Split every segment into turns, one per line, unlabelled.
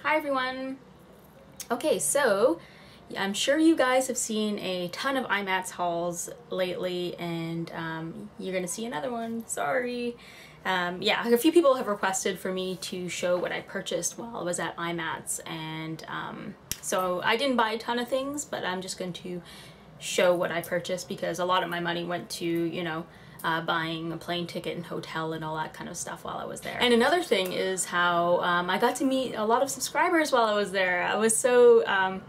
Hi everyone! Okay, so I'm sure you guys have seen a ton of IMATS hauls lately, and you're gonna see another one, sorry. Yeah, a few people have requested for me to show what I purchased while I was at IMATS, and so I didn't buy a ton of things, but I'm just going to show what I purchased because a lot of my money went to, you know, buying a plane ticket and hotel and all that kind of stuff while I was there. And another thing is how I got to meet a lot of subscribers while I was there. I was so, I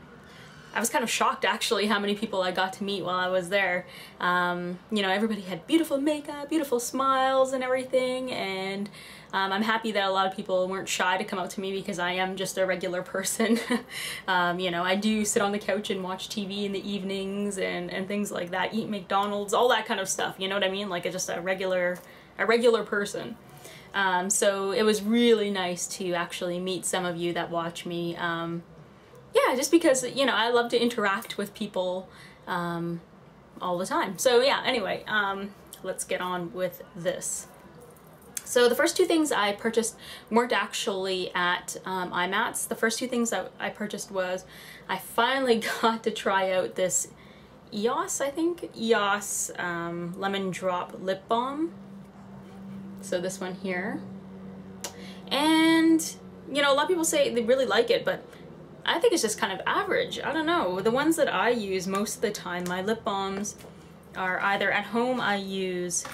was kind of shocked actually how many people I got to meet while I was there. You know, everybody had beautiful makeup, beautiful smiles and everything, and I'm happy that a lot of people weren't shy to come up to me because I am just a regular person. You know, I do sit on the couch and watch TV in the evenings and things like that, eat McDonald's, all that kind of stuff, you know what I mean? Like just a regular person. So it was really nice to actually meet some of you that watch me. Yeah, just because, you know, I love to interact with people all the time. So yeah, anyway, let's get on with this. So the first two things I purchased weren't actually at IMATS. The first two things that I purchased was I finally got to try out this EOS, I think, EOS Lemon Drop Lip Balm. So this one here. And, you know, a lot of people say they really like it, but I think it's just kind of average. I don't know. The ones that I use most of the time, my lip balms, are either at home I use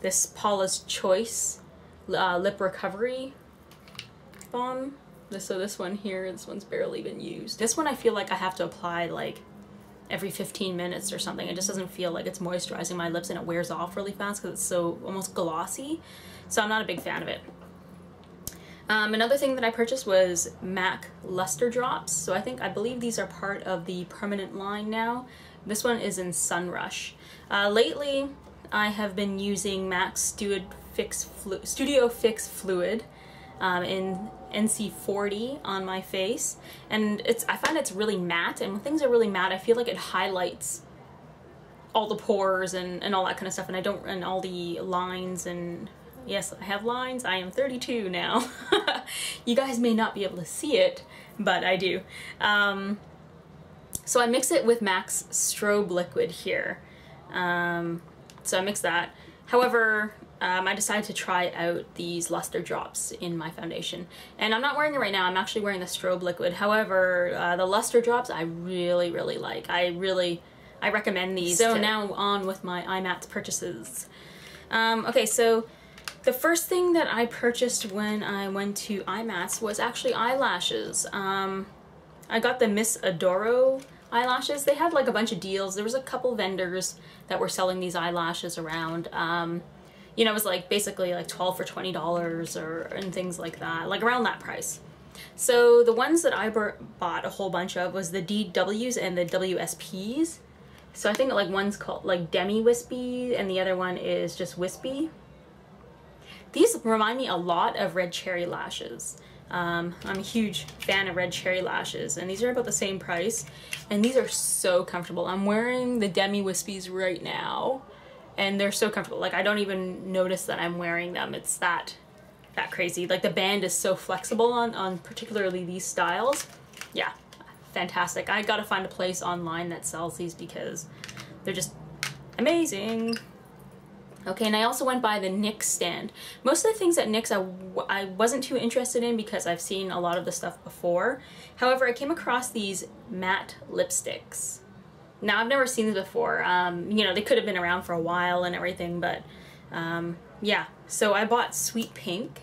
this Paula's Choice Lip Recovery Balm. So this one here, this one's barely been used. This one I feel like I have to apply like every 15 minutes or something. It just doesn't feel like it's moisturizing my lips, and it wears off really fast because it's so almost glossy. So I'm not a big fan of it. Another thing that I purchased was MAC Luster Drops. So I believe these are part of the permanent line now. This one is in Sunrush. Lately, I have been using MAC Studio Fix Fluid in NC40 on my face, and I find it's really matte, and when things are really matte, I feel like it highlights all the pores and all that kind of stuff, and all the lines. And yes, I have lines. I am 32 now. You guys may not be able to see it, but I do. So I mix it with MAC's Strobe Liquid here. So I mixed that. However, I decided to try out these luster drops in my foundation. And I'm not wearing it right now. I'm actually wearing the Strobe Liquid. However, the luster drops I really, really like. I recommend these. So now on with my IMATS purchases. Okay, so the first thing that I purchased when I went to IMATS was actually eyelashes. I got the Miss Adoro eyelashes. They had like a bunch of deals. There was a couple vendors that were selling these eyelashes around. You know, it was like basically like 12 for $20 and things like that, like around that price. So the ones that I bought a whole bunch of was the DWs and the WSPs. So I think like one's called like Demi Wispy and the other one is just Wispy. These remind me a lot of Red Cherry lashes. I'm a huge fan of Red Cherry lashes, and these are about the same price, and these are so comfortable. I'm wearing the Demi Wispies right now, and they're so comfortable. Like, I don't even notice that I'm wearing them. It's that crazy. Like, the band is so flexible on particularly these styles. Yeah, fantastic. I gotta find a place online that sells these because they're just amazing. Okay, and I also went by the NYX stand. Most of the things at NYX I wasn't too interested in because I've seen a lot of the stuff before. However, I came across these matte lipsticks. Now, I've never seen these before. You know, they could have been around for a while and everything, but yeah. So I bought Sweet Pink.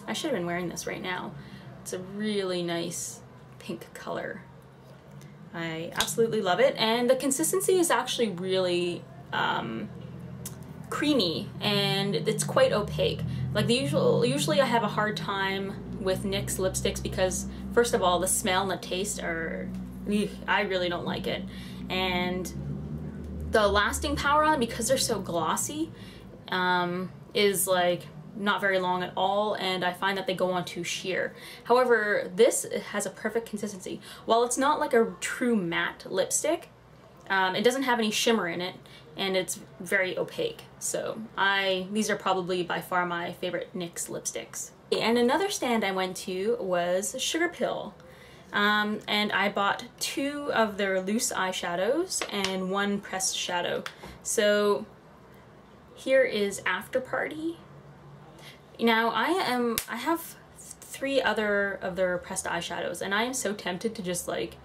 I should have been wearing this right now. It's a really nice pink color. I absolutely love it, and the consistency is actually really creamy, and it's quite opaque. Like usually I have a hard time with NYX lipsticks because first of all, the smell and the taste are, I really don't like it. And the lasting power on them, because they're so glossy, is like not very long at all, and I find that they go on too sheer. However, this has a perfect consistency. While it's not like a true matte lipstick, it doesn't have any shimmer in it, and it's very opaque. So these are probably by far my favorite NYX lipsticks. And another stand I went to was Sugarpill. And I bought 2 of their loose eyeshadows and 1 pressed shadow. So here is After Party. Now I have 3 other of their pressed eyeshadows, and I am so tempted to just like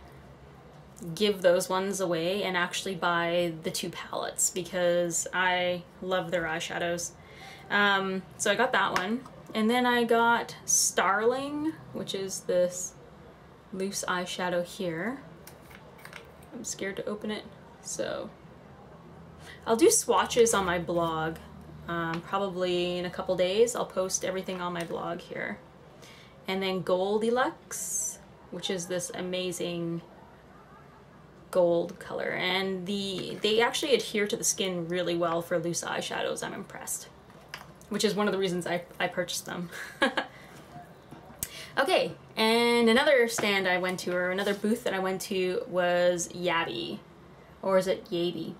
give those ones away and actually buy the 2 palettes because I love their eyeshadows. So I got that one, and then I got Starling, which is this loose eyeshadow here. I'm scared to open it, so I'll do swatches on my blog. Probably in a couple days I'll post everything on my blog here. And then Goldilocks, which is this amazing gold color, and they actually adhere to the skin really well for loose eyeshadows. I'm impressed, which is one of the reasons I purchased them. Okay, and another stand I went to, or another booth that I went to, was Yabi, or is it Yabi?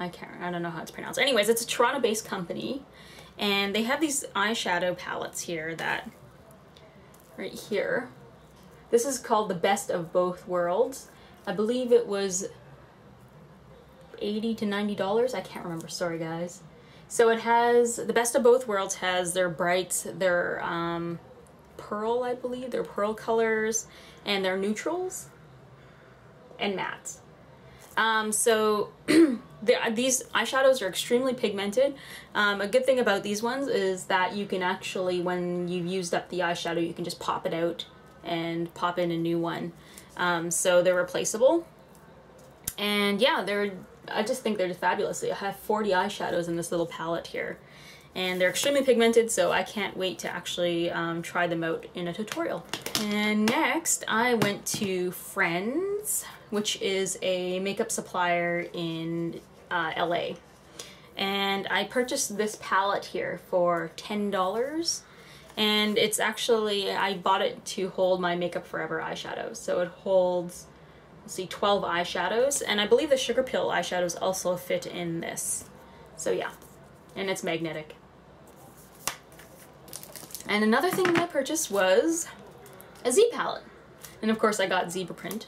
I don't know how it's pronounced. Anyways, it's a Toronto-based company, and they have these eyeshadow palettes here that, right here. This is called the Best of Both Worlds. I believe it was $80 to $90. I can't remember, sorry guys. So it has, the Best of Both Worlds has their brights, their pearl, I believe, their pearl colors, and their neutrals, and mattes. So these eyeshadows are extremely pigmented. A good thing about these ones is that you can actually, when you've used up the eyeshadow, you can just pop it out and pop in a new one. So they're replaceable. And yeah, I just think they're just fabulous. I have 40 eyeshadows in this little palette here. And they're extremely pigmented, so I can't wait to actually try them out in a tutorial. And next, I went to Friends, which is a makeup supplier in LA. And I purchased this palette here for $10. And it's actually, I bought it to hold my Makeup Forever eyeshadows. So it holds, let's see, 12 eyeshadows. And I believe the Sugarpill eyeshadows also fit in this. So yeah, and it's magnetic. And another thing that I purchased was a Z palette. And of course I got zebra print.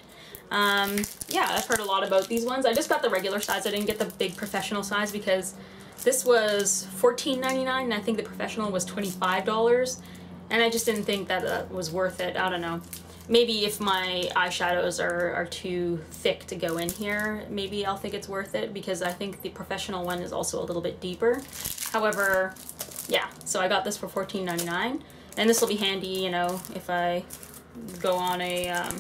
Yeah, I've heard a lot about these ones. I just got the regular size. I didn't get the big professional size because this was $14.99 and I think the professional was $25. And I just didn't think that was worth it. I don't know. Maybe if my eyeshadows are too thick to go in here, maybe I'll think it's worth it, because I think the professional one is also a little bit deeper. However, yeah, so I got this for $14.99, and this will be handy, you know, if I go on a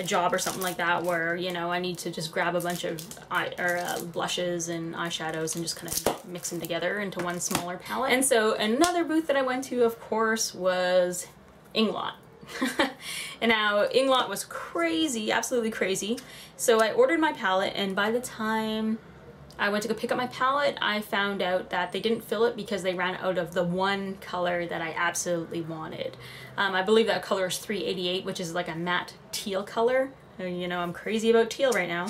job or something like that where, you know, I need to just grab a bunch of blushes and eyeshadows and just kind of mix them together into one smaller palette. And so another booth that I went to, of course, was Inglot. And now Inglot was crazy, absolutely crazy. So I ordered my palette, and by the time I went to go pick up my palette, I found out that they didn't fill it because they ran out of the one color that I absolutely wanted. I believe that color is 388, which is like a matte teal color. You know, I'm crazy about teal right now.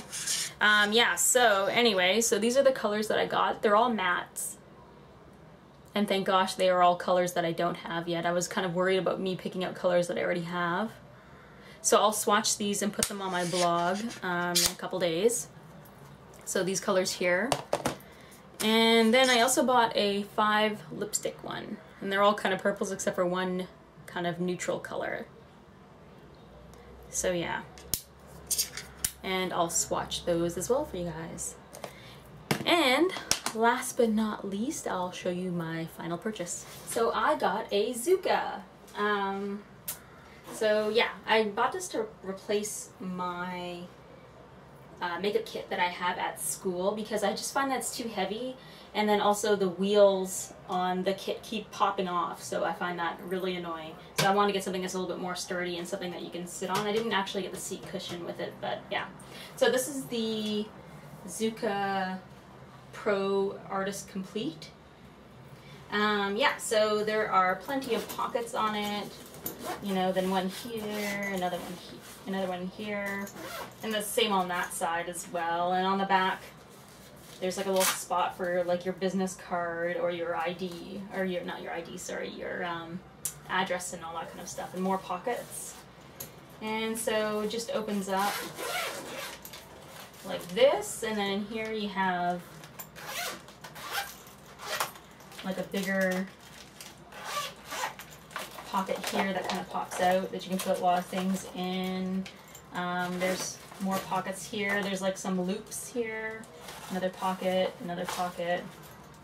Yeah, so anyway, so these are the colors that I got. They're all mattes. And thank gosh they are all colors that I don't have yet. I was kind of worried about me picking out colors that I already have. So I'll swatch these and put them on my blog in a couple days. So these colors here. And then I also bought a 5 lipstick one. And they're all kind of purples except for one kind of neutral color. So yeah. And I'll swatch those as well for you guys. And last but not least, I'll show you my final purchase. So I got a Zuca. So yeah, I bought this to replace my makeup kit that I have at school because I just find that's too heavy, and then also the wheels on the kit keep popping off, so I find that really annoying. So I want to get something that's a little bit more sturdy and something that you can sit on. I didn't actually get the seat cushion with it, but yeah. So this is the Zuca Pro Artist Complete. Yeah, so there are plenty of pockets on it. You know, then one here, another one here, and the same on that side as well. And on the back, There's like a little spot for like your business card or your ID, or your, not your ID, sorry, your address and all that kind of stuff, and more pockets. And so it just opens up like this, and then in here you have like a bigger pocket here that kind of pops out that you can put a lot of things in. There's more pockets here. There's like some loops here. Another pocket,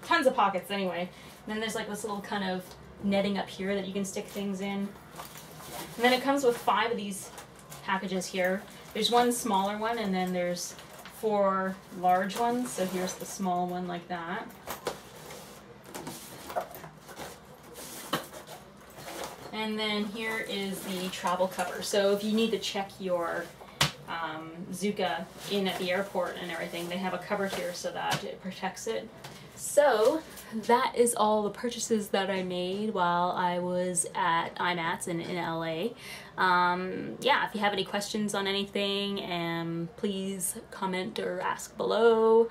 tons of pockets anyway. And then there's like this little kind of netting up here that you can stick things in. And then it comes with 5 of these packages here. There's one smaller one, and then there's 4 large ones. So here's the small one like that. And then here is the travel cover. So if you need to check your Zuca in at the airport and everything, they have a cover here so that it protects it. So that is all the purchases that I made while I was at IMATS in LA. Yeah, if you have any questions on anything, please comment or ask below.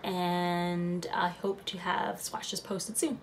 And I hope to have swatches posted soon.